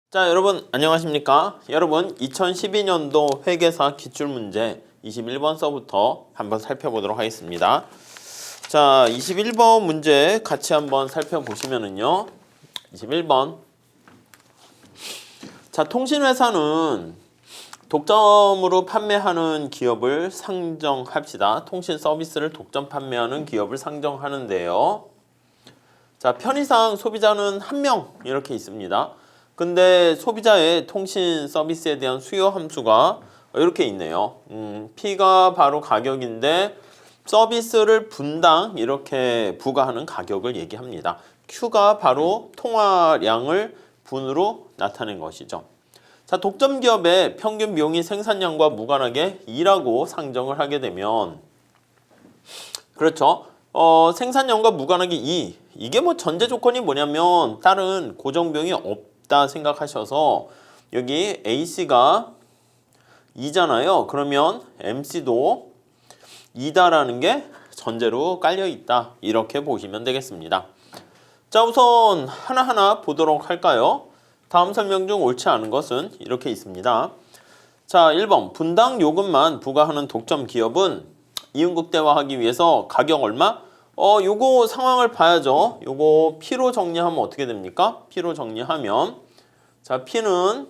자, 여러분 안녕하십니까? 여러분 2012년도 회계사 기출문제 21번서부터 한번 살펴보도록 하겠습니다. 자, 21번 문제 같이 한번 살펴보시면은요. 21번. 자, 통신회사는 독점으로 판매하는 기업을 상정합시다. 통신 서비스를 독점 판매하는 기업을 상정하는데요. 자, 편의상 소비자는 한 명 이렇게 있습니다. 근데 소비자의 통신 서비스에 대한 수요 함수가 이렇게 있네요. P가 바로 가격인데 서비스를 분당 이렇게 부과하는 가격을 얘기합니다. Q가 바로 통화량을 분으로 나타낸 것이죠. 자, 독점 기업의 평균 비용이 생산량과 무관하게 2라고 상정을 하게 되면 그렇죠. 생산량과 무관하게 2. 이게 뭐 전제 조건이 뭐냐면 다른 고정 비용이 없다 생각하셔서 여기 AC가 2잖아요. 그러면 MC도 2다라는 게 전제로 깔려 있다. 이렇게 보시면 되겠습니다. 자, 우선 하나하나 보도록 할까요? 다음 설명 중 옳지 않은 것은 이렇게 있습니다. 자, 1번 분당 요금만 부과하는 독점 기업은 이윤극대화하기 위해서 가격 얼마? 요거 상황을 봐야죠. 요거 P로 정리하면 어떻게 됩니까? P로 정리하면 자, P는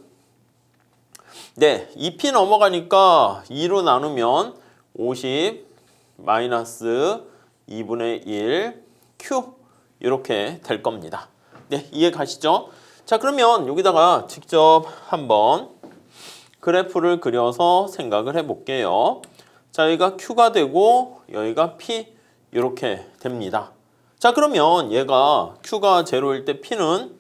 네, 2P 넘어가니까 2로 나누면 50 마이너스 2분의 1 Q 이렇게 될 겁니다. 네, 이해 가시죠? 자, 그러면 여기다가 직접 한번 그래프를 그려서 생각을 해볼게요. 자, 여기가 Q가 되고 여기가 P 이렇게 됩니다. 자, 그러면 얘가 Q가 0일 때 P는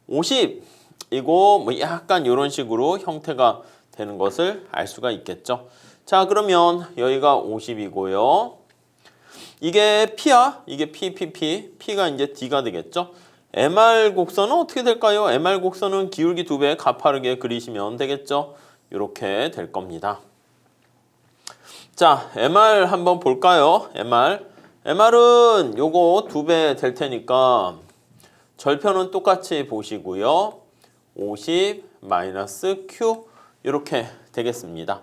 50이고 뭐 약간 이런 식으로 형태가 되는 것을 알 수가 있겠죠. 자, 그러면 여기가 50이고요. 이게 P야. 이게 P가 이제 D가 되겠죠. MR 곡선은 어떻게 될까요? MR 곡선은 기울기 2배 가파르게 그리시면 되겠죠. 이렇게 될 겁니다. 자, MR 한번 볼까요? MR은 요거 2배 될 테니까 절편은 똑같이 보시고요. 50 마이너스 Q 이렇게 되겠습니다.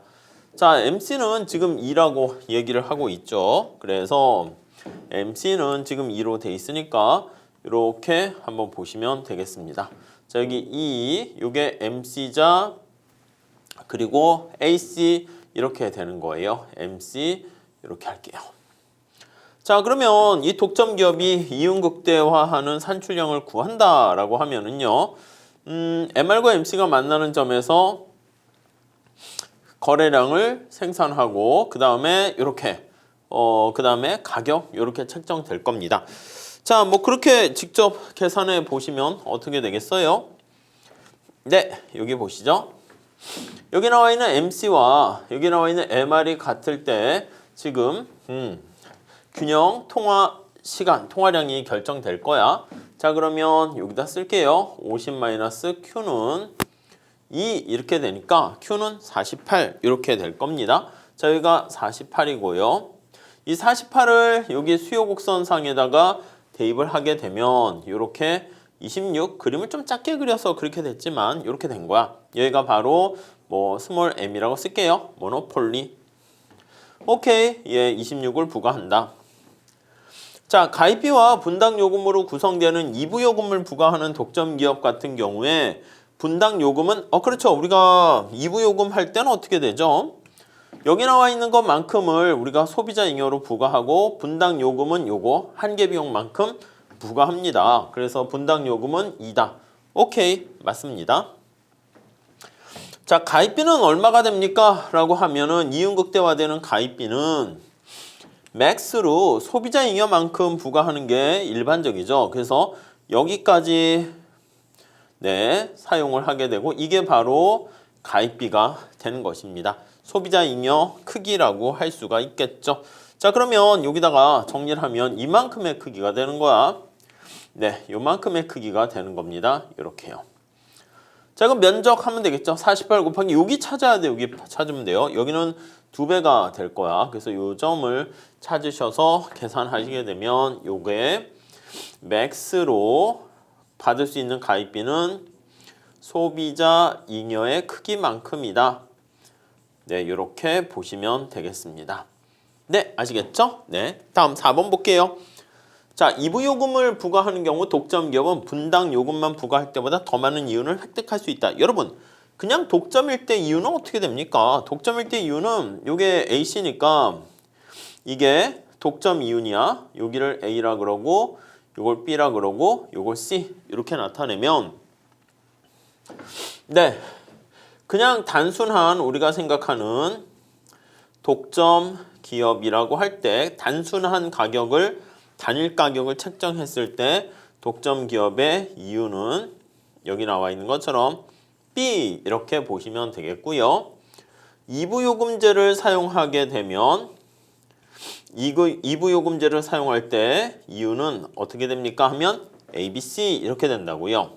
자, MC는 지금 2라고 얘기를 하고 있죠. 그래서 MC는 지금 2로 돼 있으니까 이렇게 한번 보시면 되겠습니다. 자, 여기 2, 요게 MC자 그리고 AC 이렇게 되는 거예요. MC 이렇게 할게요. 자, 그러면 이 독점 기업이 이윤극대화하는 산출량을 구한다라고 하면은요. MR과 MC가 만나는 점에서 거래량을 생산하고 그 다음에 이렇게 그 다음에 가격 이렇게 책정될 겁니다. 자, 뭐 그렇게 직접 계산해 보시면 어떻게 되겠어요? 네, 여기 보시죠. 여기 나와 있는 MC와 여기 나와 있는 MR이 같을 때 지금 균형 통화 시간, 통화량이 결정될 거야. 자, 그러면 여기다 쓸게요. 50 마이너스 Q는 2 이렇게 되니까 Q는 48 이렇게 될 겁니다. 자, 여기가 48이고요. 이 48을 여기 수요 곡선상에다가 대입을 하게 되면 이렇게 26 그림을 좀 작게 그려서 그렇게 됐지만 이렇게 된 거야. 여기가 바로 뭐 스몰 m이라고 쓸게요. 모노폴리. 오케이. 얘 26을 부과한다. 자, 가입비와 분당 요금으로 구성되는 2부 요금을 부과하는 독점 기업 같은 경우에 분당 요금은 그렇죠. 우리가 2부 요금 할 때는 어떻게 되죠? 여기 나와 있는 것만큼을 우리가 소비자 잉여로 부과하고 분당 요금은 요거 한계 비용만큼 부과합니다. 그래서 분당 요금은 2다. 오케이, 맞습니다. 자, 가입비는 얼마가 됩니까? 라고 하면은 이윤극대화되는 가입비는 맥스로 소비자 잉여만큼 부과하는 게 일반적이죠. 그래서 여기까지 네, 사용을 하게 되고 이게 바로 가입비가 되는 것입니다. 소비자 잉여 크기라고 할 수가 있겠죠. 자, 그러면 여기다가 정리를 하면 이만큼의 크기가 되는 거야. 네, 요만큼의 크기가 되는 겁니다. 이렇게요. 자, 그럼 면적 하면 되겠죠. 48 곱하기 여기 찾아야 돼. 여기 찾으면 돼요. 여기는 2배가 될 거야. 그래서 요 점을 찾으셔서 계산하시게 되면 요게 맥스로 받을 수 있는 가입비는 소비자 잉여의 크기만큼이다. 네, 이렇게 보시면 되겠습니다. 네, 아시겠죠? 네, 다음 4번 볼게요. 자, 이부요금을 부과하는 경우 독점 기업은 분당 요금만 부과할 때보다 더 많은 이윤을 획득할 수 있다. 여러분, 그냥 독점일 때 이유는 어떻게 됩니까? 독점일 때 이유는 요게 AC니까 이게 독점 이윤이야. 여기를 A라 그러고 요걸 B라 그러고 요걸 C 이렇게 나타내면 네, 그냥 단순한 우리가 생각하는 독점 기업이라고 할 때 단순한 가격을 단일 가격을 책정했을 때 독점 기업의 이유는 여기 나와 있는 것처럼 B 이렇게 보시면 되겠고요. 이부요금제를 사용하게 되면 이부요금제를 사용할 때 이유는 어떻게 됩니까? 하면 A, B, C 이렇게 된다고요.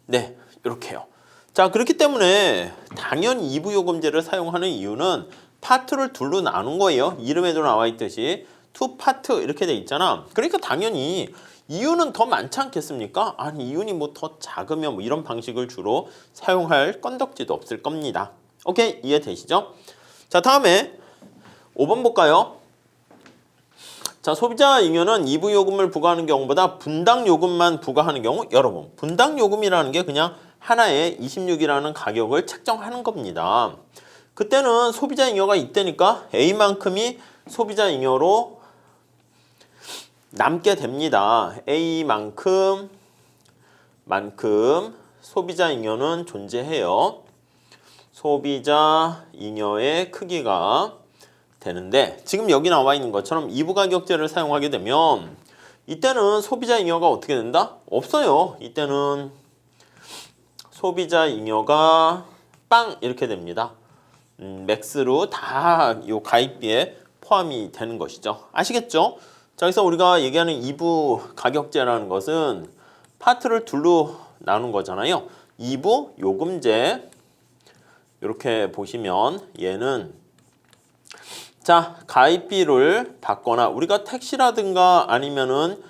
네, 이렇게요. 자, 그렇기 때문에 당연히 이부요금제를 사용하는 이유는 파트를 둘로 나눈 거예요. 이름에도 나와 있듯이 투 파트 이렇게 돼 있잖아. 그러니까 당연히 이윤은 더 많지 않겠습니까? 아니, 이윤이 뭐 더 작으면 뭐 이런 방식을 주로 사용할 건덕지도 없을 겁니다. 오케이, 이해되시죠? 자, 다음에 5번 볼까요? 자, 소비자 잉여는 이부요금을 부과하는 경우보다 분당 요금만 부과하는 경우, 여러분, 분당 요금이라는 게 그냥 하나에 26이라는 가격을 책정하는 겁니다. 그때는 소비자 잉여가 있다니까 A만큼이 소비자 잉여로 남게 됩니다. A만큼 소비자 잉여는 존재해요. 소비자 잉여의 크기가 되는데 지금 여기 나와 있는 것처럼 이부가격제를 사용하게 되면 이때는 소비자 잉여가 어떻게 된다? 없어요. 이때는 소비자 잉여가 빵 이렇게 됩니다. 맥스로 다 요 가입비에 포함이 되는 것이죠. 아시겠죠? 자, 그래서 우리가 얘기하는 이부 가격제라는 것은 파트를 둘로 나눈 거잖아요. 이부 요금제 이렇게 보시면 얘는 자, 가입비를 받거나 우리가 택시라든가 아니면은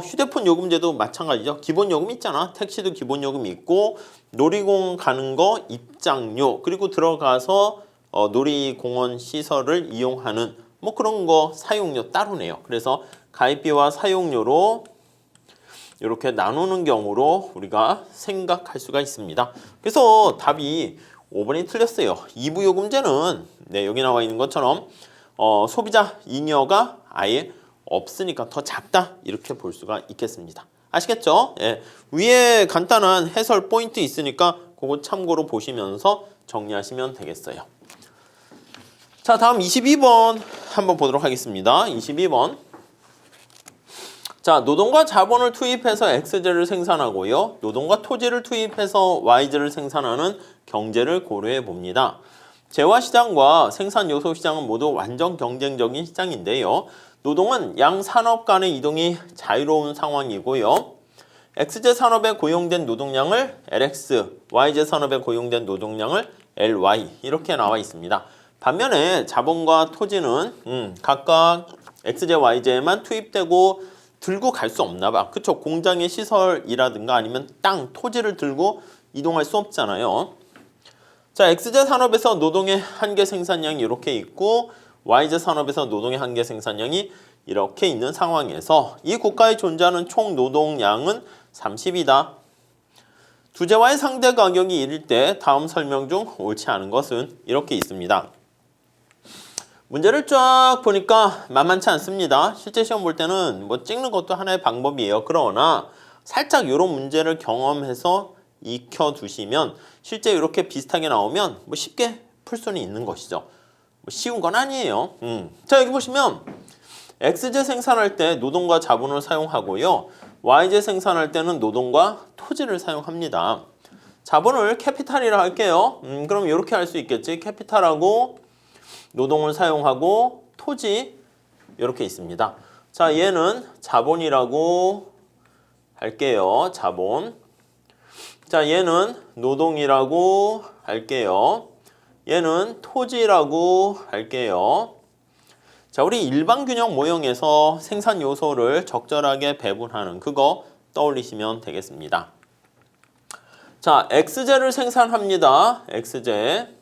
휴대폰 요금제도 마찬가지죠. 기본 요금 있잖아. 택시도 기본 요금이 있고 놀이공원 가는 거 입장료 그리고 들어가서 놀이공원 시설을 이용하는 뭐 그런 거 사용료 따로 내요. 그래서 가입비와 사용료로 이렇게 나누는 경우로 우리가 생각할 수가 있습니다. 그래서 답이 5번이 틀렸어요. 이부요금제는 네, 여기 나와 있는 것처럼 소비자 잉여가 아예 없으니까 더 작다 이렇게 볼 수가 있겠습니다. 아시겠죠? 예, 위에 간단한 해설 포인트 있으니까 그거 참고로 보시면서 정리하시면 되겠어요. 자, 다음 22번 한번 보도록 하겠습니다. 22번. 자, 노동과 자본을 투입해서 X제를 생산하고요. 노동과 토지를 투입해서 Y제를 생산하는 경제를 고려해 봅니다. 재화시장과 생산요소시장은 모두 완전 경쟁적인 시장인데요. 노동은 양 산업 간의 이동이 자유로운 상황이고요. X제 산업에 고용된 노동량을 LX, Y제 산업에 고용된 노동량을 LY 이렇게 나와 있습니다. 반면에 자본과 토지는 각각 X제, Y제에만 투입되고 들고 갈 수 없나 봐. 그쵸? 공장의 시설이라든가 아니면 땅, 토지를 들고 이동할 수 없잖아요. 자, X제 산업에서 노동의 한계 생산량이 이렇게 있고 Y제 산업에서 노동의 한계 생산량이 이렇게 있는 상황에서 이 국가에 존재하는 총 노동량은 30이다. 두제와의 상대 가격이 1일 때 다음 설명 중 옳지 않은 것은 이렇게 있습니다. 문제를 쫙 보니까 만만치 않습니다. 실제 시험 볼 때는 뭐 찍는 것도 하나의 방법이에요. 그러나 살짝 이런 문제를 경험해서 익혀두시면 실제 이렇게 비슷하게 나오면 뭐 쉽게 풀 수는 있는 것이죠. 뭐 쉬운 건 아니에요. 자, 여기 보시면 X제 생산할 때 노동과 자본을 사용하고요. Y제 생산할 때는 노동과 토지를 사용합니다. 자본을 캐피탈이라 할게요. 그럼 이렇게 할 수 있겠지. 캐피탈하고 노동을 사용하고 토지 이렇게 있습니다. 자, 얘는 자본이라고 할게요. 자본. 자, 얘는 노동이라고 할게요. 얘는 토지라고 할게요. 자, 우리 일반균형 모형에서 생산 요소를 적절하게 배분하는 그거 떠올리시면 되겠습니다. 자, x제를 생산합니다. x제.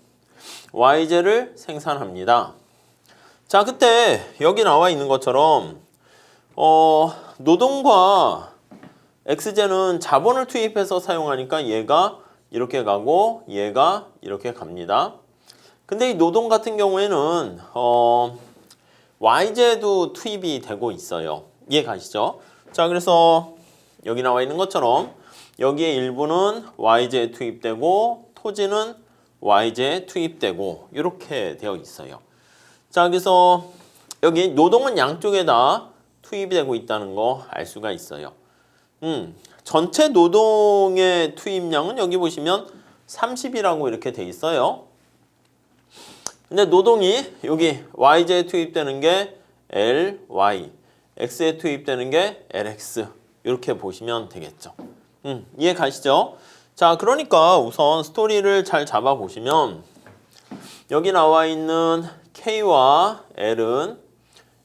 y제를 생산합니다. 자, 그때 여기 나와 있는 것처럼 노동과 x제는 자본을 투입해서 사용하니까 얘가 이렇게 가고 얘가 이렇게 갑니다. 근데 이 노동 같은 경우에는 y제도 투입이 되고 있어요. 이해 가시죠? 자, 그래서 여기 나와 있는 것처럼 여기에 일부는 y제에 투입되고 토지는 y제에 투입되고 이렇게 되어 있어요. 자, 그래서 여기 노동은 양쪽에 다 투입이 되고 있다는 거 알 수가 있어요. 전체 노동의 투입량은 여기 보시면 30이라고 이렇게 돼 있어요. 근데 노동이 여기 y제에 투입되는 게 ly, x에 투입되는 게 lx 이렇게 보시면 되겠죠. 이해 가시죠? 자, 그러니까 우선 스토리를 잘 잡아보시면 여기 나와 있는 K와 L은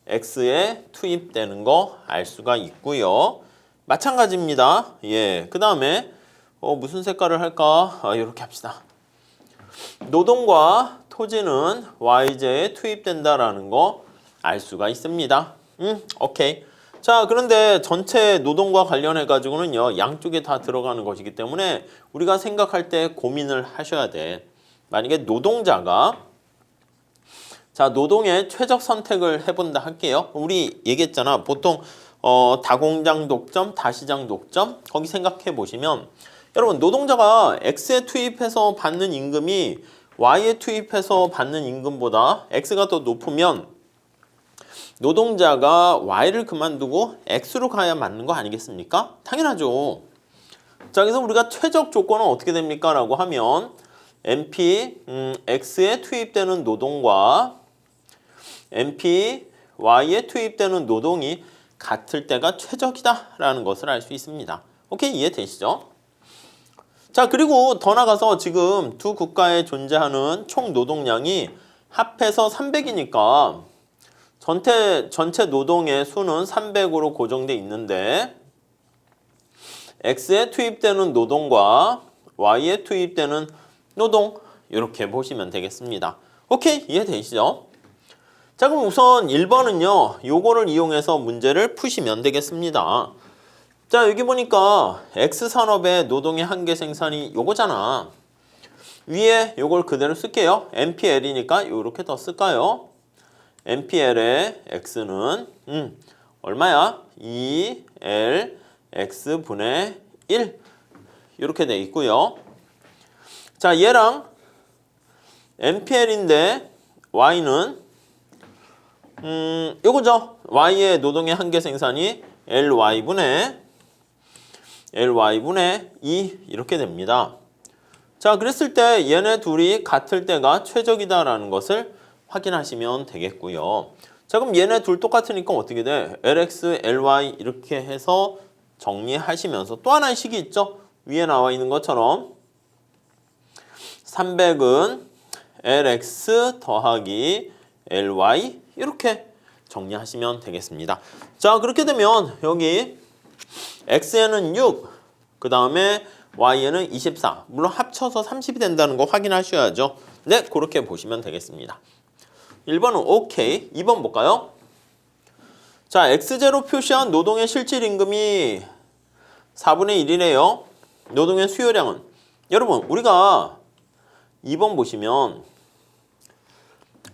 X에 투입되는 거 알 수가 있고요. 마찬가지입니다. 예, 그 다음에 무슨 색깔을 할까? 이렇게 합시다. 노동과 토지는 Y제에 투입된다라는 거 알 수가 있습니다. 오케이. 자, 그런데 전체 노동과 관련해 가지고는요, 양쪽에 다 들어가는 것이기 때문에 우리가 생각할 때 고민을 하셔야 돼. 만약에 노동자가 자, 노동의 최적 선택을 해본다 할게요. 우리 얘기했잖아. 보통 다공장 독점, 다시장 독점 거기 생각해 보시면 여러분 노동자가 X에 투입해서 받는 임금이 Y에 투입해서 받는 임금보다 X가 더 높으면 노동자가 Y를 그만두고 X로 가야 맞는 거 아니겠습니까? 당연하죠. 자, 그래서 우리가 최적 조건은 어떻게 됩니까? 라고 하면 MP X에 투입되는 노동과 MP Y에 투입되는 노동이 같을 때가 최적이다 라는 것을 알 수 있습니다. 오케이, 이해되시죠? 자, 그리고 더 나가서 지금 두 국가에 존재하는 총 노동량이 합해서 300이니까 전체 노동의 수는 300으로 고정돼 있는데 X에 투입되는 노동과 Y에 투입되는 노동 이렇게 보시면 되겠습니다. 오케이, 이해되시죠? 자, 그럼 우선 1번은요. 요거를 이용해서 문제를 푸시면 되겠습니다. 자, 여기 보니까 X산업의 노동의 한계 생산이 요거잖아. 위에 요걸 그대로 쓸게요. MPL이니까 요렇게 더 쓸까요? MPL의 X는 얼마야? 2L X분의 1 이렇게 돼 있고요. 자, 얘랑 MPL인데 Y는 요거죠. Y의 노동의 한계 생산이 LY분의 2 이렇게 됩니다. 자, 그랬을 때 얘네 둘이 같을 때가 최적이다라는 것을 확인하시면 되겠고요. 자, 그럼 얘네 둘 똑같으니까 어떻게 돼? LX, LY 이렇게 해서 정리하시면서 또 하나의 식이 있죠. 위에 나와 있는 것처럼 300은 LX 더하기 LY 이렇게 정리하시면 되겠습니다. 자, 그렇게 되면 여기 X에는 6, 그 다음에 Y에는 24. 물론 합쳐서 30이 된다는 거 확인하셔야죠. 네, 그렇게 보시면 되겠습니다. 1번은 오케이. 2번 볼까요? 자, X제로 표시한 노동의 실질 임금이 4분의 1이래요. 노동의 수요량은 여러분 우리가 2번 보시면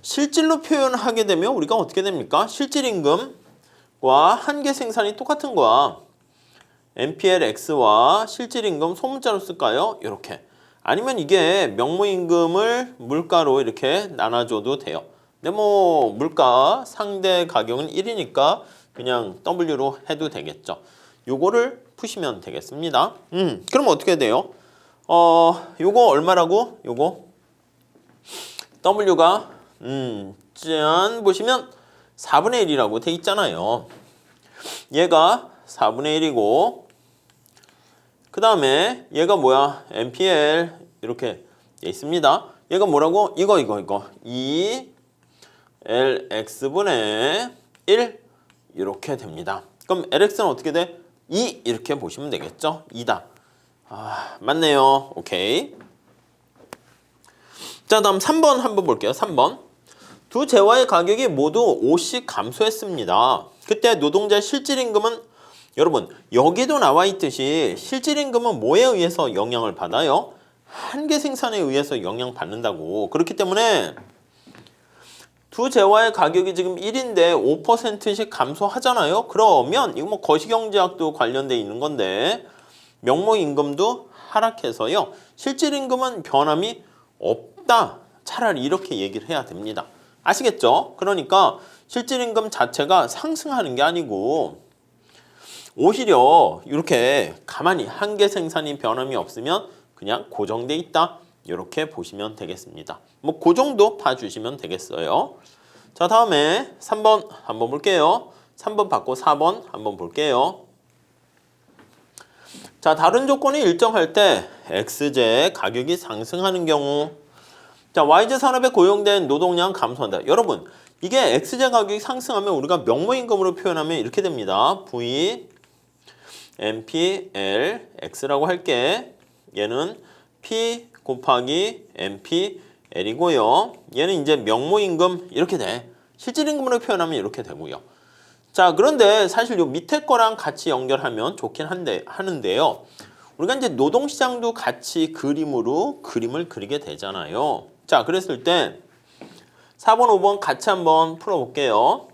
실질로 표현하게 되면 우리가 어떻게 됩니까? 실질 임금과 한계 생산이 똑같은 거야. MPLX와 실질 임금 소문자로 쓸까요? 이렇게. 아니면 이게 명무임금을 물가로 이렇게 나눠줘도 돼요. 근데 뭐 물가 상대 가격은 1이니까 그냥 W로 해도 되겠죠. 요거를 푸시면 되겠습니다. 그럼 어떻게 돼요? 요거 얼마라고? 요거 W가 짠 보시면 4분의 1이라고 돼 있잖아요. 얘가 4분의 1이고 그 다음에 얘가 뭐야? MPL 이렇게 돼 있습니다. 얘가 뭐라고? 이거 2LX분의 1 이렇게 됩니다. 그럼 LX는 어떻게 돼? 2 이렇게 보시면 되겠죠? 2다. 맞네요. 오케이. 자, 다음 3번 한번 볼게요. 3번. 두 재화의 가격이 모두 5씩 감소했습니다. 그때 노동자의 실질임금은 여러분 여기도 나와 있듯이 실질임금은 뭐에 의해서 영향을 받아요? 한계 생산에 의해서 영향받는다고. 그렇기 때문에 두 재화의 가격이 지금 1인데 5%씩 감소하잖아요. 그러면 이거 뭐 거시경제학도 관련돼 있는 건데 명목임금도 하락해서요. 실질임금은 변함이 없다. 차라리 이렇게 얘기를 해야 됩니다. 아시겠죠? 그러니까 실질임금 자체가 상승하는 게 아니고 오히려 이렇게 가만히 한계 생산이 변함이 없으면 그냥 고정돼 있다. 이렇게 보시면 되겠습니다. 뭐 그 정도 봐주시면 되겠어요. 자, 다음에 3번 한번 볼게요. 3번 받고 4번 한번 볼게요. 자, 다른 조건이 일정할 때 X제 가격이 상승하는 경우 자, Y제 산업에 고용된 노동량 감소한다. 여러분, 이게 X제 가격이 상승하면 우리가 명목임금으로 표현하면 이렇게 됩니다. V, MPL, X라고 할게. 얘는 P 곱하기 MPL이고요. 얘는 이제 명목임금 이렇게 돼. 실질임금으로 표현하면 이렇게 되고요. 자, 그런데 사실 요 밑에 거랑 같이 연결하면 좋긴 하는데요. 우리가 이제 노동시장도 같이 그림을 그리게 되잖아요. 자, 그랬을 때 4번, 5번 같이 한번 풀어볼게요.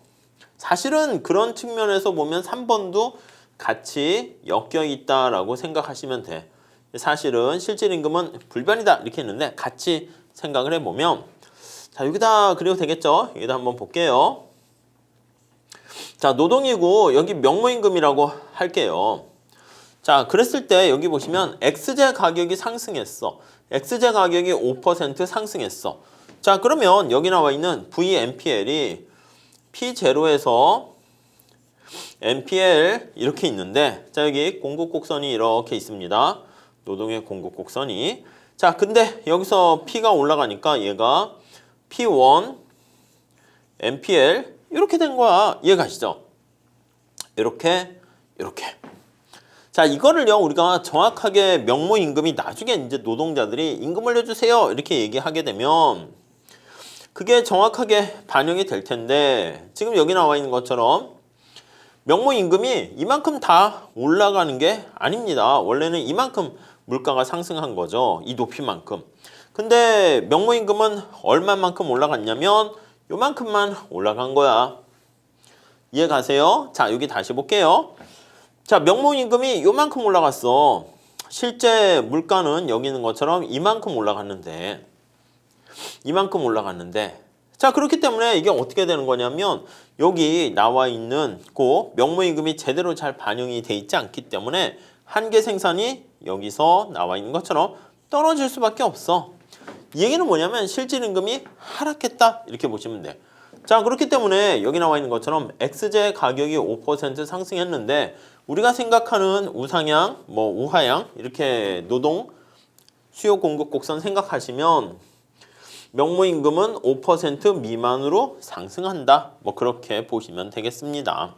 사실은 그런 측면에서 보면 3번도 같이 엮여 있다라고 생각하시면 돼. 사실은 실질임금은 불변이다 이렇게 했는데 같이 생각을 해보면 자, 여기다 그려도 되겠죠? 여기다 한번 볼게요. 자, 노동이고 여기 명목임금이라고 할게요. 자, 그랬을 때 여기 보시면 X제 가격이 상승했어. X제 가격이 5% 상승했어. 자, 그러면 여기 나와 있는 VMPL이 P0에서 MPL 이렇게 있는데 자, 여기 공급곡선이 이렇게 있습니다. 노동의 공급곡선이. 자, 근데 여기서 P가 올라가니까 얘가 P1 MPL 이렇게 된 거야. 이해가시죠? 이렇게. 자, 이거를요 우리가 정확하게 명목임금이 나중에 이제 노동자들이 임금 올려주세요 이렇게 얘기하게 되면 그게 정확하게 반영이 될 텐데 지금 여기 나와 있는 것처럼 명목임금이 이만큼 다 올라가는 게 아닙니다. 원래는 이만큼 물가가 상승한 거죠. 이 높이만큼. 근데 명목임금은 얼마만큼 올라갔냐면 요만큼만 올라간 거야. 이해 가세요? 자, 여기 다시 볼게요. 자, 명목임금이 요만큼 올라갔어. 실제 물가는 여기 있는 것처럼 이만큼 올라갔는데 자, 그렇기 때문에 이게 어떻게 되는 거냐면 여기 나와 있는 그 명목임금이 제대로 잘 반영이 돼 있지 않기 때문에 한계 생산이 여기서 나와 있는 것처럼 떨어질 수밖에 없어. 이 얘기는 뭐냐면 실질임금이 하락했다 이렇게 보시면 돼. 자, 그렇기 때문에 여기 나와 있는 것처럼 X제 가격이 5% 상승했는데 우리가 생각하는 우상향, 뭐 우하향 이렇게 노동 수요 공급 곡선 생각하시면 명목임금은 5% 미만으로 상승한다. 뭐 그렇게 보시면 되겠습니다.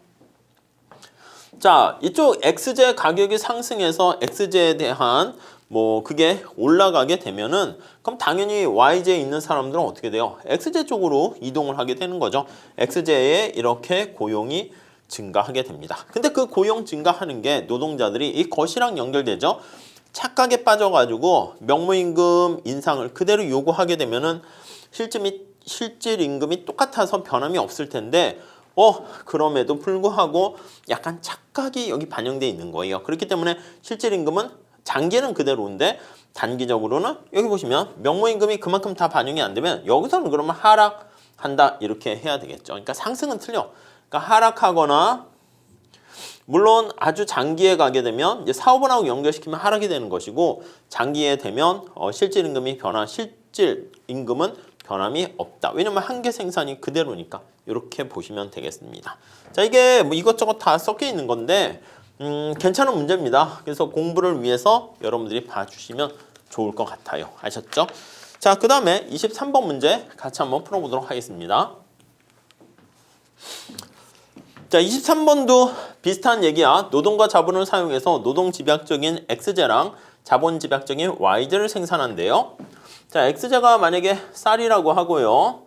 자, 이쪽 X제 가격이 상승해서 X제에 대한 뭐 그게 올라가게 되면은 그럼 당연히 Y제에 있는 사람들은 어떻게 돼요? X제 쪽으로 이동을 하게 되는 거죠. X제에 이렇게 고용이 증가하게 됩니다. 근데 그 고용 증가하는 게 노동자들이 이 것이랑 연결되죠. 착각에 빠져가지고 명목임금 인상을 그대로 요구하게 되면은 실질임금이 똑같아서 변함이 없을 텐데 그럼에도 불구하고 약간 착각이 여기 반영되어 있는 거예요. 그렇기 때문에 실질임금은 장기는 그대로인데 단기적으로는 여기 보시면 명목임금이 그만큼 다 반영이 안 되면 여기서는 그러면 하락한다 이렇게 해야 되겠죠. 그러니까 상승은 틀려. 그러니까 하락하거나 물론 아주 장기에 가게 되면 이제 사업원하고 연결시키면 하락이 되는 것이고 장기에 되면 실질임금은 변함이 없다. 왜냐면 한계 생산이 그대로니까 이렇게 보시면 되겠습니다. 자, 이게 뭐 이것저것 다 섞여 있는 건데 괜찮은 문제입니다. 그래서 공부를 위해서 여러분들이 봐주시면 좋을 것 같아요. 아셨죠? 자, 그 다음에 23번 문제 같이 한번 풀어보도록 하겠습니다. 자, 23번도 비슷한 얘기야. 노동과 자본을 사용해서 노동 집약적인 X제랑 자본 집약적인 Y제를 생산한대요. 자, X제가 만약에 쌀이라고 하고요.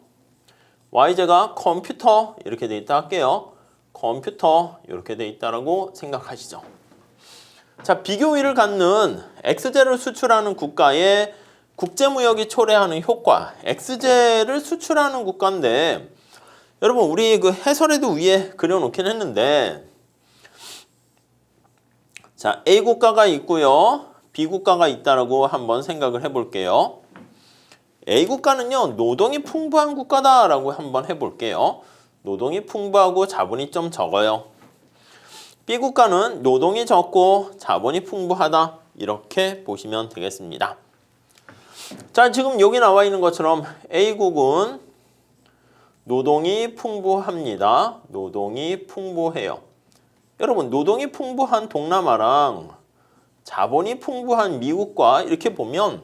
Y제가 컴퓨터 이렇게 돼 있다 할게요. 컴퓨터 이렇게 돼 있다라고 생각하시죠. 자, 비교의를 갖는 X제를 수출하는 국가의 국제무역이 초래하는 효과. X제를 수출하는 국가인데 여러분 우리 그 해설에도 위에 그려놓긴 했는데 자, A 국가가 있고요. B 국가가 있다라고 한번 생각을 해볼게요. A 국가는요. 노동이 풍부한 국가다라고 한번 해볼게요. 노동이 풍부하고 자본이 좀 적어요. B 국가는 노동이 적고 자본이 풍부하다. 이렇게 보시면 되겠습니다. 자, 지금 여기 나와 있는 것처럼 A국은 노동이 풍부합니다. 노동이 풍부해요. 여러분, 노동이 풍부한 동남아랑 자본이 풍부한 미국과 이렇게 보면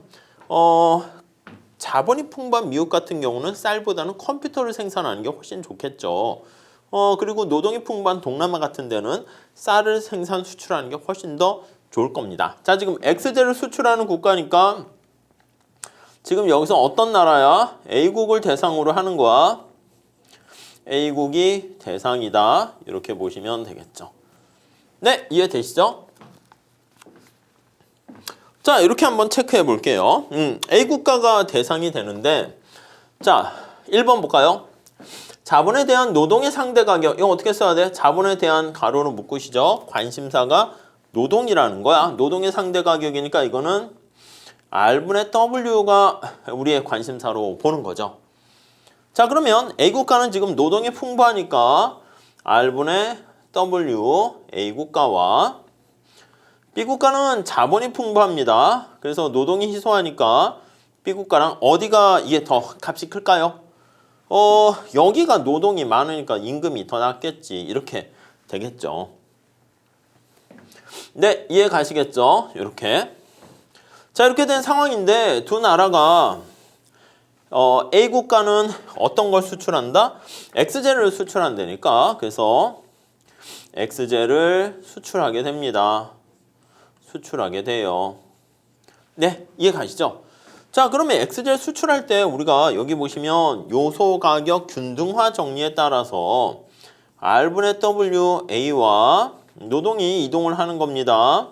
자본이 풍부한 미국 같은 경우는 쌀보다는 컴퓨터를 생산하는 게 훨씬 좋겠죠. 그리고 노동이 풍부한 동남아 같은 데는 쌀을 생산 수출하는 게 훨씬 더 좋을 겁니다. 자, 지금 X제를 수출하는 국가니까 지금 여기서 어떤 나라야? A국을 대상으로 하는 거야. A국이 대상이다. 이렇게 보시면 되겠죠. 네, 이해되시죠? 자, 이렇게 한번 체크해 볼게요. A 국가가 대상이 되는데 자, 1번 볼까요? 자본에 대한 노동의 상대 가격. 이거 어떻게 써야 돼? 자본에 대한 가로로 묶으시죠. 관심사가 노동이라는 거야. 노동의 상대 가격이니까 이거는 R분의 W가 우리의 관심사로 보는 거죠. 자, 그러면 A 국가는 지금 노동이 풍부하니까 R분의 W A 국가와 B 국가는 자본이 풍부합니다. 그래서 노동이 희소하니까 B 국가랑 어디가 이게 더 값이 클까요? 여기가 노동이 많으니까 임금이 더 낮겠지. 이렇게 되겠죠. 네, 이해 가시겠죠? 이렇게. 자, 이렇게 된 상황인데 두 나라가 A 국가는 어떤 걸 수출한다? X제를 수출한다니까. 그래서 X제를 수출하게 됩니다. 수출하게 돼요. 네, 이해 가시죠? 자, 그러면 X제를 수출할 때 우리가 여기 보시면 요소 가격 균등화 정리에 따라서 R분의 W A와 노동이 이동을 하는 겁니다.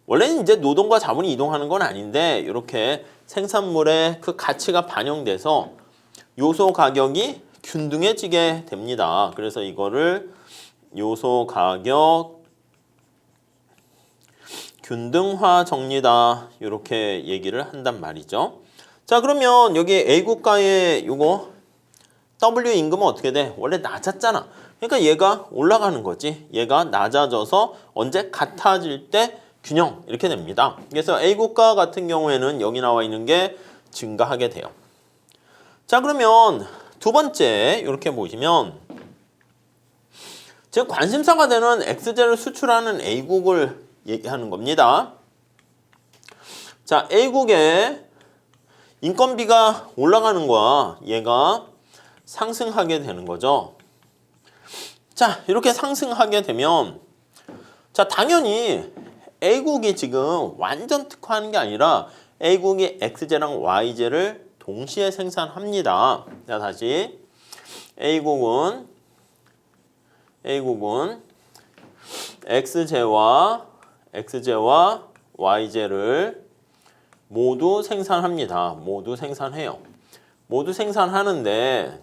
원래는 이제 노동과 자본이 이동하는 건 아닌데 이렇게 생산물의 그 가치가 반영돼서 요소 가격이 균등해지게 됩니다. 그래서 이거를 요소 가격 균등화 정리다 이렇게 얘기를 한단 말이죠. 자, 그러면 여기 A 국가의 요거 W 임금은 어떻게 돼? 원래 낮았잖아. 그러니까 얘가 올라가는 거지. 얘가 낮아져서 언제 같아질 때 균형 이렇게 됩니다. 그래서 A 국가 같은 경우에는 여기 나와 있는 게 증가하게 돼요. 자, 그러면 두 번째 이렇게 보시면 즉 관심사가 되는 X제를 수출하는 A국을 얘기하는 겁니다. 자, A국의 인건비가 올라가는 거야. 얘가 상승하게 되는 거죠. 자, 이렇게 상승하게 되면 자, 당연히 A국이 지금 완전 특화하는 게 아니라 A국이 X제랑 Y제를 동시에 생산합니다. 자, 다시 A국은 X제와 Y제를 모두 생산합니다. 모두 생산해요. 모두 생산하는데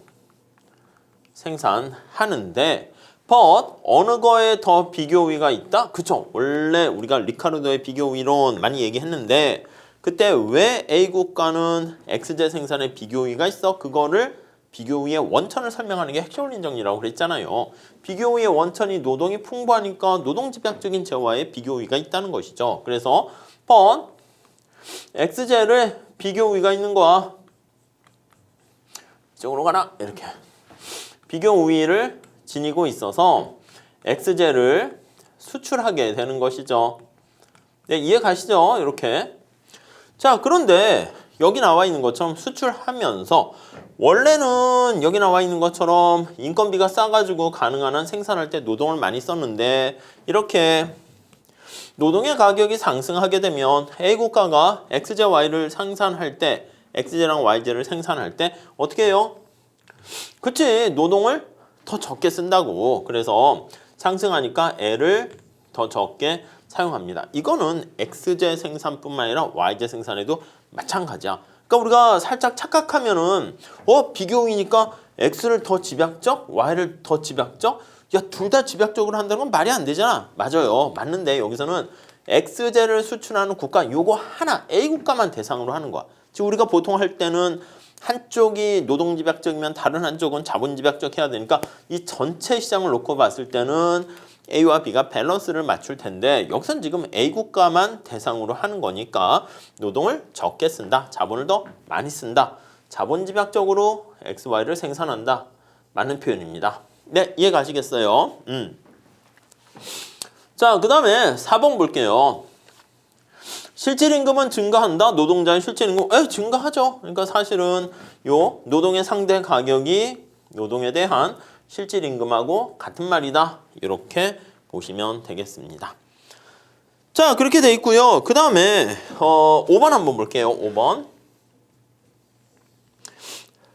but 어느 거에 더 비교우위가 있다? 그쵸? 원래 우리가 리카르도의 비교우위 이론 많이 얘기했는데 그때 왜 A 국가는 X제 생산에 비교우위가 있어? 그거를 비교우위의 원천을 설명하는 게 핵심원리 정리라고 그랬잖아요. 비교우위의 원천이 노동이 풍부하니까 노동집약적인 재화에 비교우위가 있다는 것이죠. 그래서 but X제를 비교우위가 있는 거야. 이쪽으로 가라. 이렇게 비교우위를 지니고 있어서 X제를 수출하게 되는 것이죠. 네, 이해 가시죠? 이렇게. 자, 그런데 여기 나와 있는 것처럼 수출하면서 원래는 여기 나와 있는 것처럼 인건비가 싸가지고 가능한 한 생산할 때 노동을 많이 썼는데 이렇게 노동의 가격이 상승하게 되면 A국가가 XJ, Y를 생산할 때 XJ랑 YJ를 생산할 때 어떻게 해요? 그치, 노동을 더 적게 쓴다고. 그래서 상승하니까 L을 더 적게 사용합니다. 이거는 XJ 생산뿐만 아니라 YJ 생산에도 마찬가지야. 그러니까 우리가 살짝 착각하면은 비교이니까 X를 더 집약적, Y를 더 집약적? 야, 둘 다 집약적으로 한다는 건 말이 안 되잖아. 맞아요. 맞는데 여기서는 XJ를 수출하는 국가 요거 하나 A국가만 대상으로 하는 거야. 지금 우리가 보통 할 때는 한쪽이 노동집약적이면 다른 한쪽은 자본집약적 해야 되니까 이 전체 시장을 놓고 봤을 때는 A와 B가 밸런스를 맞출 텐데 여기선 지금 A국가만 대상으로 하는 거니까 노동을 적게 쓴다. 자본을 더 많이 쓴다. 자본집약적으로 X, Y를 생산한다. 맞는 표현입니다. 네, 이해 가시겠어요? 자, 그 다음에 4번 볼게요. 실질임금은 증가한다. 노동자의 실질임금 증가하죠. 그러니까 사실은 요 노동의 상대 가격이 노동에 대한 실질임금하고 같은 말이다. 이렇게 보시면 되겠습니다. 자, 그렇게 돼 있고요. 그 다음에 5번 한번 볼게요. 5번.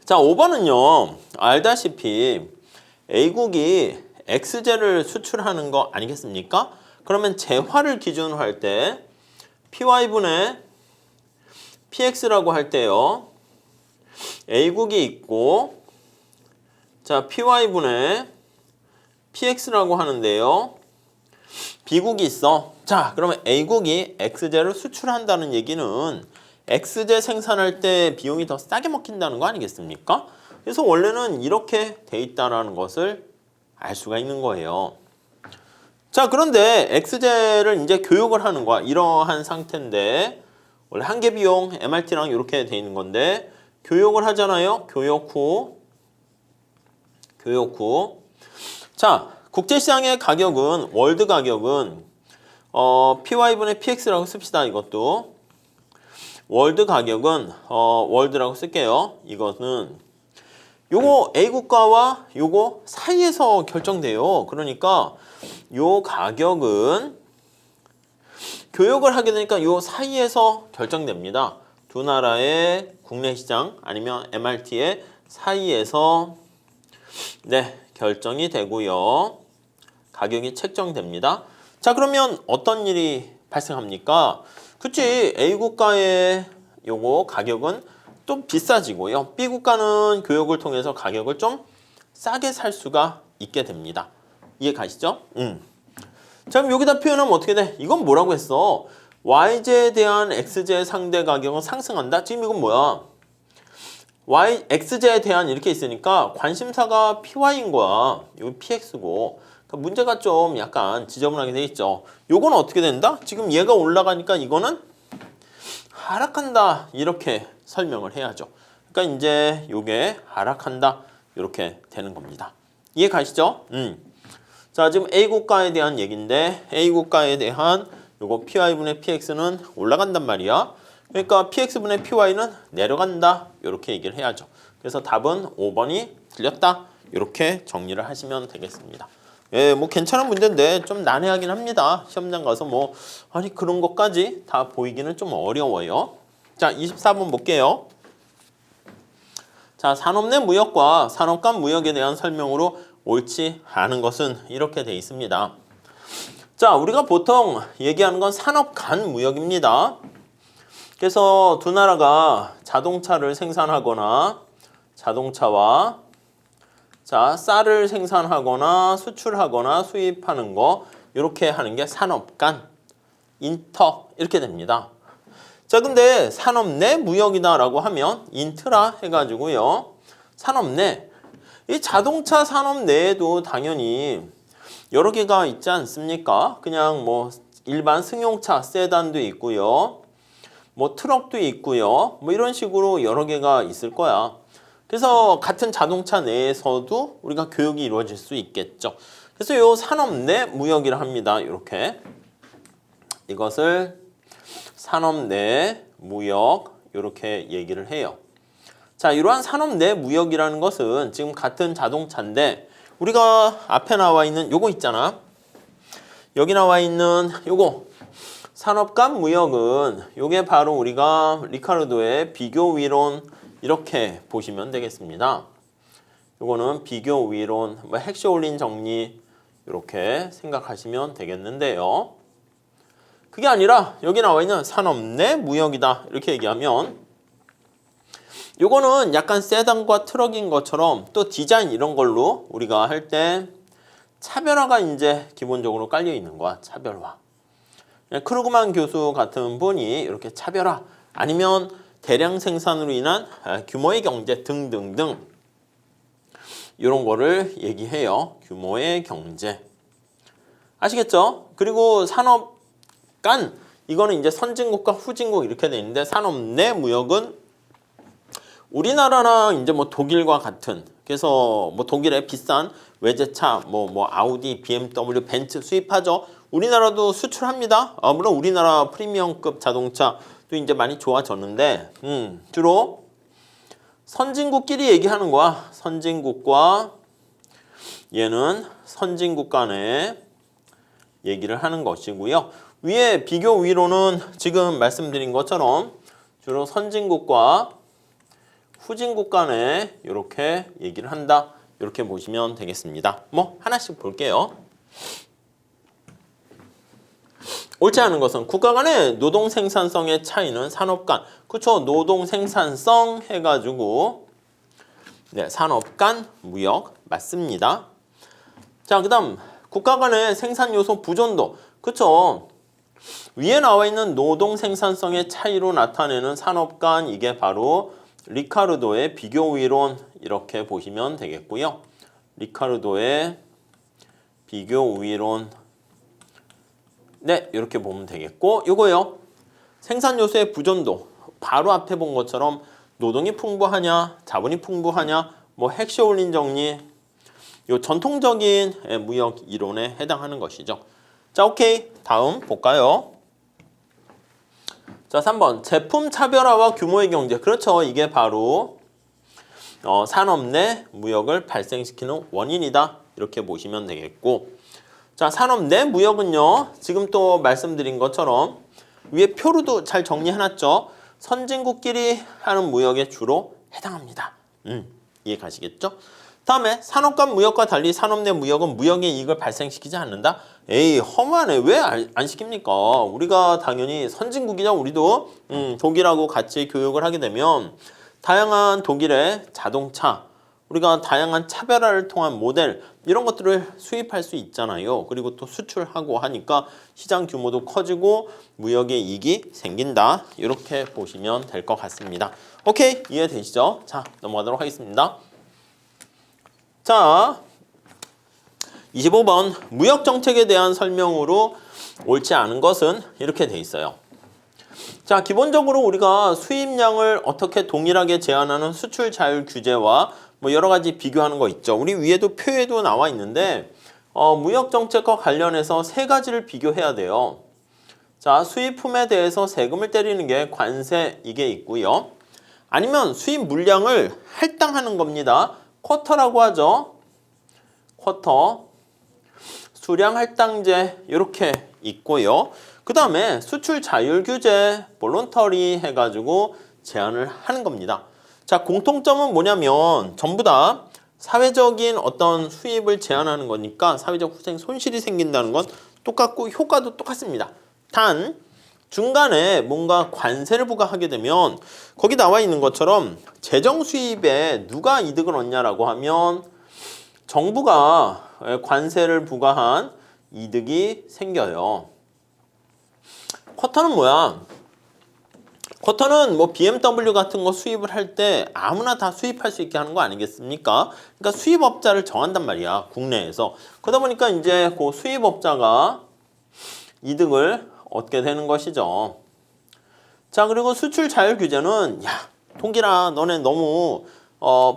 자, 5번은요. 알다시피 A국이 XJ를 수출하는 거 아니겠습니까? 그러면 재화를 기준으로 할 때 PY분의 PX라고 할 때요. A국이 있고 자, PY분의 PX라고 하는데요. B국이 있어. 자, 그러면 A국이 XJ를 수출한다는 얘기는 XJ 생산할 때 비용이 더 싸게 먹힌다는 거 아니겠습니까? 그래서 원래는 이렇게 돼 있다는 것을 알 수가 있는 거예요. 자, 그런데 XJ를 이제 교육을 하는 거야. 이러한 상태인데 원래 한계 비용 MRT랑 이렇게 돼 있는 건데 교육을 하잖아요. 교육 후. 자, 국제시장의 가격은 월드 가격은 PY분의 PX라고 씁시다. 이것도 월드 가격은 월드라고 쓸게요. 이것은 요거 A국가와 요거 사이에서 결정돼요. 그러니까 요 가격은 교역을 하게 되니까 요 사이에서 결정됩니다. 두 나라의 국내 시장 아니면 MRT의 사이에서 결정이 되고요. 가격이 책정됩니다. 자, 그러면 어떤 일이 발생합니까? 그치, A국가의 요거 가격은 좀 비싸지고요. B국가는 교역을 통해서 가격을 좀 싸게 살 수가 있게 됩니다. 이해 가시죠? 자, 그럼 여기다 표현하면 어떻게 돼? 이건 뭐라고 했어? YJ에 대한 XJ의 상대 가격은 상승한다? 지금 이건 뭐야? XJ에 대한 이렇게 있으니까 관심사가 PY인 거야. 여기 PX고. 그러니까 문제가 좀 약간 지저분하게 돼 있죠. 요건 어떻게 된다? 지금 얘가 올라가니까 이거는 하락한다. 이렇게 설명을 해야죠. 그러니까 이제 요게 하락한다. 이렇게 되는 겁니다. 이해 가시죠? 자, 지금 A국가에 대한 얘기인데 A국가에 대한 요거 PY분의 PX는 올라간단 말이야. 그러니까 PX분의 PY는 내려간다. 이렇게 얘기를 해야죠. 그래서 답은 5번이 틀렸다. 이렇게 정리를 하시면 되겠습니다. 예, 뭐 괜찮은 문제인데 좀 난해하긴 합니다. 시험장 가서 뭐 아니 그런 것까지 다 보이기는 좀 어려워요. 자, 24번 볼게요. 자, 산업 내 무역과 산업 간 무역에 대한 설명으로 옳지 않은 것은 이렇게 돼 있습니다. 자, 우리가 보통 얘기하는 건 산업 간 무역입니다. 그래서 두 나라가 자동차를 생산하거나 자동차와 쌀을 생산하거나 수출하거나 수입하는 거 이렇게 하는 게 산업 간, 인터 이렇게 됩니다. 자, 근데 산업 내 무역이다라고 하면 인트라 해가지고요. 산업 내, 이 자동차 산업 내에도 당연히 여러 개가 있지 않습니까? 그냥 뭐 일반 승용차, 세단도 있고요. 뭐 트럭도 있고요. 뭐 이런 식으로 여러 개가 있을 거야. 그래서 같은 자동차 내에서도 우리가 교육이 이루어질 수 있겠죠. 그래서 이 산업 내 무역이라 합니다. 이렇게 이것을 산업 내 무역 이렇게 얘기를 해요. 자, 이러한 산업 내 무역이라는 것은 지금 같은 자동차인데 우리가 앞에 나와 있는 요거 있잖아. 여기 나와 있는 요거 산업 간 무역은 요게 바로 우리가 리카르도의 비교 위론 이렇게 보시면 되겠습니다. 요거는 비교 위론, 뭐 핵쇼올린 정리 이렇게 생각하시면 되겠는데요. 그게 아니라 여기 나와 있는 산업 내 무역이다 이렇게 얘기하면 요거는 약간 세단과 트럭인 것처럼 또 디자인 이런 걸로 우리가 할 때 차별화가 이제 기본적으로 깔려 있는 거야. 차별화. 크루그만 교수 같은 분이 이렇게 차별화 아니면 대량 생산으로 인한 규모의 경제 등등등 이런 거를 얘기해요. 규모의 경제. 아시겠죠? 그리고 산업 간 이거는 이제 선진국과 후진국 이렇게 돼 있는데 산업 내 무역은 우리나라랑 이제 뭐 독일과 같은 그래서 뭐 독일의 비싼 외제차 뭐 아우디, BMW, 벤츠 수입하죠. 우리나라도 수출합니다. 물론 우리나라 프리미엄급 자동차도 이제 많이 좋아졌는데 주로 선진국끼리 얘기하는 거야. 선진국과 얘는 선진국 간에 얘기를 하는 것이고요. 위에 비교 위로는 지금 말씀드린 것처럼 주로 선진국과 후진국 간에 이렇게 얘기를 한다. 이렇게 보시면 되겠습니다. 뭐 하나씩 볼게요. 옳지 않은 것은 국가 간의 노동 생산성의 차이는 산업 간, 그렇죠? 노동 생산성 해가지고 네, 산업 간 무역 맞습니다. 자, 그다음 국가 간의 생산 요소 부존도, 그렇죠? 위에 나와 있는 노동 생산성의 차이로 나타내는 산업 간 이게 바로 리카르도의 비교 위론 이렇게 보시면 되겠고요. 리카르도의 비교 위론 네, 이렇게 보면 되겠고 요거요. 생산 요소의 부존도 바로 앞에 본 것처럼 노동이 풍부하냐, 자본이 풍부하냐, 뭐 핵쇼올린 정리 요 전통적인 무역 이론에 해당하는 것이죠. 자, 오케이. 다음 볼까요? 자, 3번 제품 차별화와 규모의 경제. 그렇죠. 이게 바로 산업 내 무역을 발생시키는 원인이다. 이렇게 보시면 되겠고 자, 산업 내 무역은요. 지금 또 말씀드린 것처럼 위에 표로도 잘 정리해놨죠. 선진국끼리 하는 무역에 주로 해당합니다. 이해 가시겠죠? 다음에 산업 간 무역과 달리 산업 내 무역은 무역의 이익을 발생시키지 않는다. 에이, 허무하네. 왜 안 시킵니까? 우리가 당연히 선진국이죠. 우리도 독일하고 같이 교육을 하게 되면 다양한 독일의 자동차, 우리가 다양한 차별화를 통한 모델 이런 것들을 수입할 수 있잖아요. 그리고 또 수출하고 하니까 시장 규모도 커지고 무역의 이익이 생긴다. 이렇게 보시면 될 것 같습니다. 오케이, 이해되시죠? 자, 넘어가도록 하겠습니다. 자, 25번 무역정책에 대한 설명으로 옳지 않은 것은 이렇게 돼 있어요. 자, 기본적으로 우리가 수입량을 어떻게 동일하게 제한하는 수출 자율 규제와 뭐 여러 가지 비교하는 거 있죠. 우리 위에도 표에도 나와 있는데 무역정책과 관련해서 세 가지를 비교해야 돼요. 자, 수입품에 대해서 세금을 때리는 게 관세 이게 있고요. 아니면 수입 물량을 할당하는 겁니다. 쿼터라고 하죠. 쿼터, 수량 할당제 이렇게 있고요. 그 다음에 수출 자율 규제, 볼런터리 해가지고 제한을 하는 겁니다. 자, 공통점은 뭐냐면 전부 다 사회적인 어떤 수입을 제한하는 거니까 사회적 후생 손실이 생긴다는 건 똑같고 효과도 똑같습니다. 단 중간에 뭔가 관세를 부과하게 되면 거기 나와 있는 것처럼 재정 수입에 누가 이득을 얻냐라고 하면 정부가 관세를 부과한 이득이 생겨요. 쿼터는 뭐야? 쿼터는 뭐 BMW 같은 거 수입을 할 때 아무나 다 수입할 수 있게 하는 거 아니겠습니까? 그러니까 수입업자를 정한단 말이야, 국내에서. 그러다 보니까 이제 그 수입업자가 이득을 얻게 되는 것이죠. 자, 그리고 수출 자율 규제는 야, 독일아, 너네 너무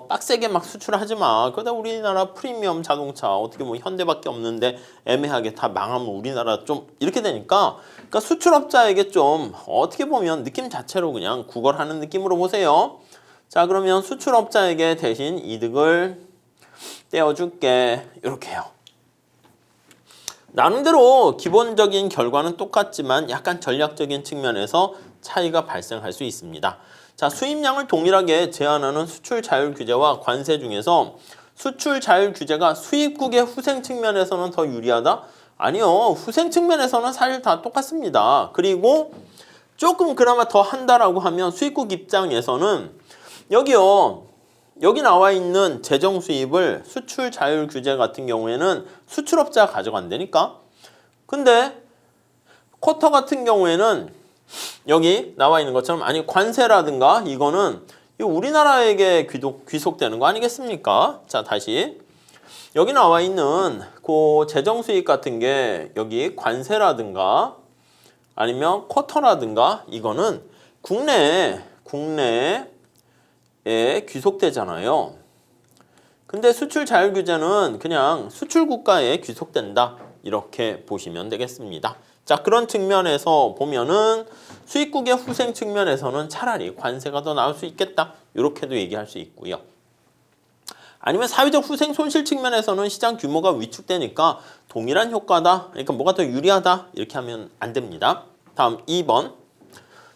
빡세게 막 수출하지 마. 그러다 우리나라 프리미엄 자동차 어떻게 뭐 현대밖에 없는데 애매하게 다 망하면 우리나라 좀 이렇게 되니까 그러니까 수출업자에게 좀 어떻게 보면 느낌 자체로 그냥 구걸하는 느낌으로 보세요. 자, 그러면 수출업자에게 대신 이득을 떼어줄게. 이렇게요. 나름대로 기본적인 결과는 똑같지만 약간 전략적인 측면에서 차이가 발생할 수 있습니다. 자, 수입량을 동일하게 제한하는 수출 자율 규제와 관세 중에서 수출 자율 규제가 수입국의 후생 측면에서는 더 유리하다? 아니요. 후생 측면에서는 사실 다 똑같습니다. 그리고 조금 그나마 더 한다라고 하면 수입국 입장에서는 여기요. 여기 나와 있는 재정 수입을 수출 자율 규제 같은 경우에는 수출업자가 가져간다니까? 근데 쿼터 같은 경우에는 여기 나와 있는 것처럼 아니 관세라든가 이거는 우리나라에게 귀속되는 거 아니겠습니까? 자, 다시 여기 나와 있는 그 재정 수입 같은 게 여기 관세라든가 아니면 쿼터라든가 이거는 국내에 귀속되잖아요. 근데 수출 자율 규제는 그냥 수출 국가에 귀속된다. 이렇게 보시면 되겠습니다. 자, 그런 측면에서 보면은 수입국의 후생 측면에서는 차라리 관세가 더 나을 수 있겠다. 이렇게도 얘기할 수 있고요. 아니면 사회적 후생 손실 측면에서는 시장 규모가 위축되니까 동일한 효과다. 그러니까 뭐가 더 유리하다. 이렇게 하면 안 됩니다. 다음 2번.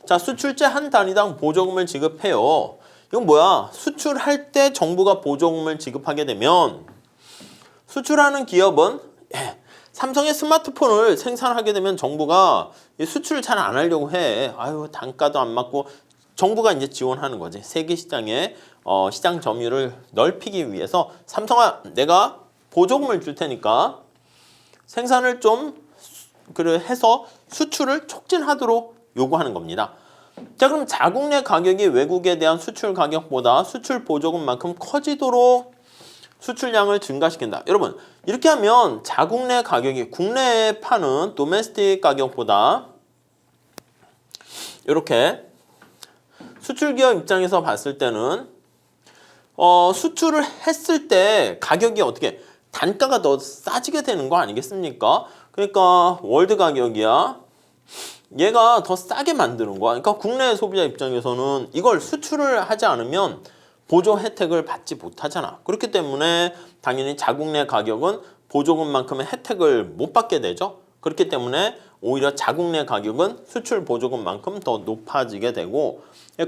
자, 수출제 한 단위당 보조금을 지급해요. 이건 뭐야? 수출할 때 정부가 보조금을 지급하게 되면 수출하는 기업은 삼성의 스마트폰을 생산하게 되면 정부가 수출을 잘 안 하려고 해. 아유, 단가도 안 맞고 정부가 이제 지원하는 거지. 세계 시장의 시장 점유율을 넓히기 위해서 삼성아, 내가 보조금을 줄 테니까 생산을 좀 해서 수출을 촉진하도록 요구하는 겁니다. 자, 그럼 자국 내 가격이 외국에 대한 수출 가격보다 수출 보조금만큼 커지도록 수출량을 증가시킨다. 여러분, 이렇게 하면 자국 내 가격이 국내에 파는 도메스틱 가격보다 이렇게 수출 기업 입장에서 봤을 때는 수출을 했을 때 가격이 어떻게 단가가 더 싸지게 되는 거 아니겠습니까? 그러니까 월드 가격이야. 얘가 더 싸게 만드는 거야. 그러니까 국내 소비자 입장에서는 이걸 수출을 하지 않으면 보조 혜택을 받지 못하잖아. 그렇기 때문에 당연히 자국 내 가격은 보조금만큼의 혜택을 못 받게 되죠. 그렇기 때문에 오히려 자국 내 가격은 수출 보조금만큼 더 높아지게 되고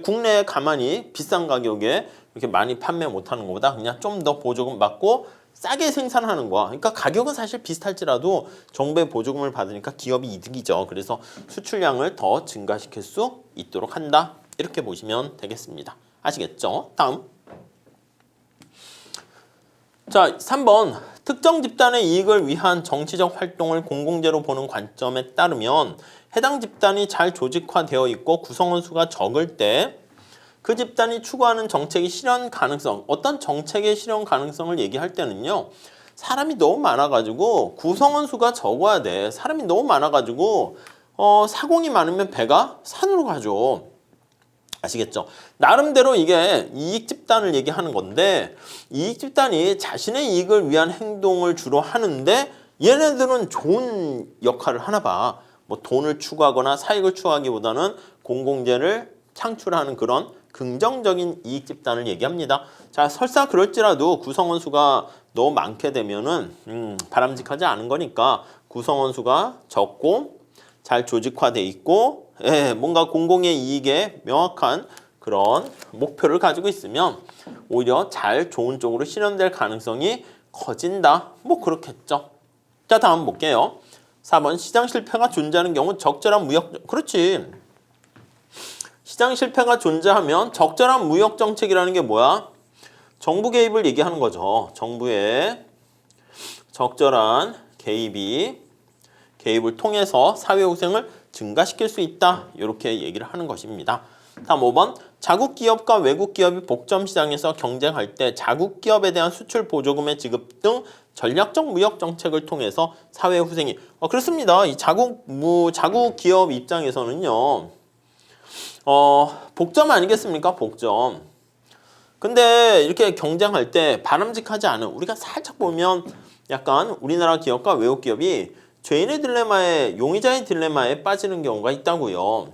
국내에 가만히 비싼 가격에 이렇게 많이 판매 못하는 것보다 그냥 좀 더 보조금 받고 싸게 생산하는 거야. 그러니까 가격은 사실 비슷할지라도 정부의 보조금을 받으니까 기업이 이득이죠. 그래서 수출량을 더 증가시킬 수 있도록 한다. 이렇게 보시면 되겠습니다. 아시겠죠? 다음. 자, 3번. 특정 집단의 이익을 위한 정치적 활동을 공공재로 보는 관점에 따르면 해당 집단이 잘 조직화되어 있고 구성원 수가 적을 때 그 집단이 추구하는 정책의 실현 가능성, 어떤 정책의 실현 가능성을 얘기할 때는요. 사람이 너무 많아가지고 구성원 수가 적어야 돼. 사람이 너무 많아가지고 사공이 많으면 배가 산으로 가죠. 아시겠죠? 나름대로 이게 이익 집단을 얘기하는 건데 이익 집단이 자신의 이익을 위한 행동을 주로 하는데 얘네들은 좋은 역할을 하나 봐. 뭐 돈을 추구하거나 사익을 추구하기보다는 공공재를 창출하는 그런 긍정적인 이익 집단을 얘기합니다. 자, 설사 그럴지라도 구성원 수가 너무 많게 되면은 바람직하지 않은 거니까 구성원 수가 적고 잘 조직화돼 있고 뭔가 공공의 이익에 명확한 그런 목표를 가지고 있으면 오히려 잘 좋은 쪽으로 실현될 가능성이 커진다. 뭐 그렇겠죠. 자, 다음 볼게요. 4번 시장 실패가 존재하는 경우 적절한 무역 그렇지. 시장 실패가 존재하면 적절한 무역 정책이라는 게 뭐야? 정부 개입을 얘기하는 거죠. 정부의 적절한 개입을 통해서 사회 후생을 증가시킬 수 있다. 이렇게 얘기를 하는 것입니다. 다음 5번. 자국 기업과 외국 기업이 복점 시장에서 경쟁할 때 자국 기업에 대한 수출 보조금의 지급 등 전략적 무역 정책을 통해서 사회 후생이 그렇습니다. 이 자국 기업 입장에서는요. 복점 아니겠습니까? 복점. 근데 이렇게 경쟁할 때 바람직하지 않은 우리가 살짝 보면 약간 우리나라 기업과 외국 기업이 죄인의 딜레마에 용의자의 딜레마에 빠지는 경우가 있다고요.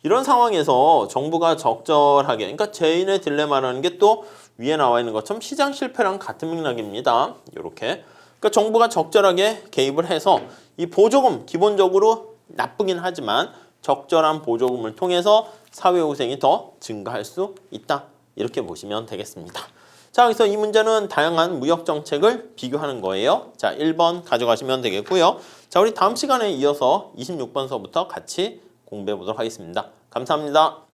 이런 상황에서 정부가 적절하게 그러니까 죄인의 딜레마라는 게 또 위에 나와 있는 것처럼 시장 실패랑 같은 맥락입니다. 이렇게 그러니까 정부가 적절하게 개입을 해서 이 보조금 기본적으로 나쁘긴 하지만 적절한 보조금을 통해서 사회후생이 더 증가할 수 있다. 이렇게 보시면 되겠습니다. 자, 그래서 이 문제는 다양한 무역 정책을 비교하는 거예요. 자, 1번 가져가시면 되겠고요. 자, 우리 다음 시간에 이어서 26번서부터 같이 공부해 보도록 하겠습니다. 감사합니다.